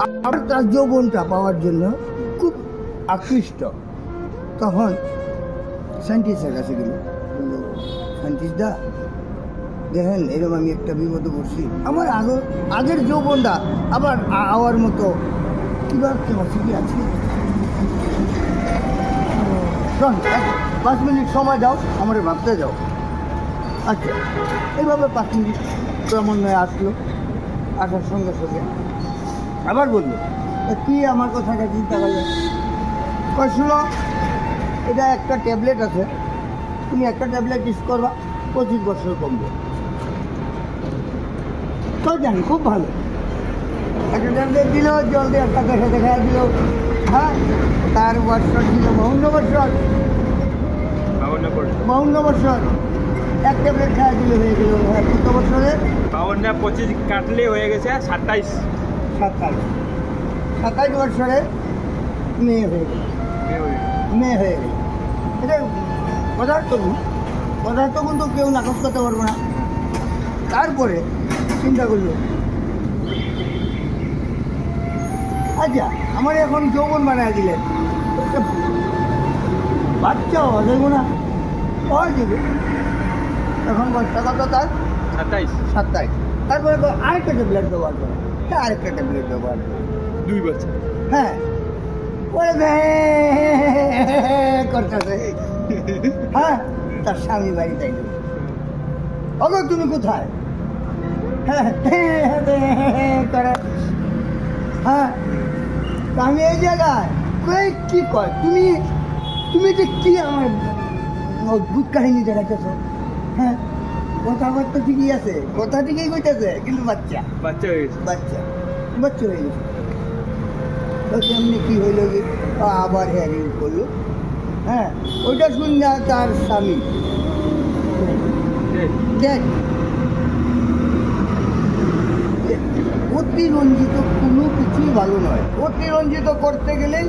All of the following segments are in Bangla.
আর তার যৌবনটা পাওয়ার জন্য খুব আকৃষ্ট। তখন সায়েন্টিস্টের কাছে গেল, বললো সায়েন্টিস্ট দা দেখেন এরকম আমি একটা বিপদে পড়ছি, আমার আগের যৌবনটা আবার আওয়ার মতো কিবার কি আছে, 5 মিনিট সময় দাও আমার ভাবতে যাও। আচ্ছা, এইভাবে 5 মিনিট ক্রমান্বয়ে আসলো, আসার সঙ্গে সঙ্গে আবার বললো কি আমার কথাটা চিন্তা করলে, শুনো এটা একটা ট্যাবলেট আছে, তুমি একটা ট্যাবলেট ইউজ করবা 25 বছর কমবে। তো জানি খুব ভালো, একটা ট্যাবলেট দিল, জলদি একটা দেখা দিল। হ্যাঁ, তার বছর ছিল 52 বছর, 52 বছর, এক ট্যাবলেট খাওয়া দিলে হয়ে গেল। হ্যাঁ, কত বছরে 52 25 কাটলে হয়ে গেছে 27 বছরে মেয়ে হয়ে গেল, এটা পদার্থ কিন্তু কেউ নাকচ করতে পারবো না। তারপরে চিন্তা করলো আচ্ছা আমার এখন যৌবন বানায় দিলেন, বাচ্চা হওয়া যাবো না, পাওয়া যাবে। এখন বাচ্চা কত তার 27। তারপরে আরেকটা ট্যাবলেট ব্যবহার করে, আরেকটা ট্যাবলেট ব্যবহার করে 2 বছর। হ্যাঁ, ওরে করতেছে। হ্যাঁ, তার স্বামী বাড়ি তাই ওগো তুমি কোথায়? করে হ্যাঁ আমি এই জায়গায় কি কয় তুমি যে কি আমার অদ্ভুত কাহিনী দেখাইতেছ। হ্যাঁ, কথাবার্তা ঠিকই আছে, কথা ঠিকই কইতেছে, কিন্তু বাচ্চা হয়ে গেছে। তো কেমনি কি হইল, আবার হ্যারিং করলো। হ্যাঁ, ওইটা শুনলে তার স্বামী অতিরঞ্জিত কোনো কিছুই ভালো নয়, অতিরঞ্জিত করতে গেলেই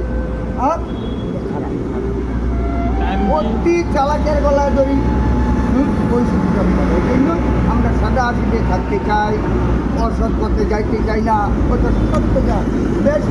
অতি চালাকের গলায় ধরি পরিস্থিতিটা করে। এই জন্য আমরা সাদা আসিতে থাকতে চাই, অসৎ পথে যাইতে চাই না, ওটা সব থেকে বেশ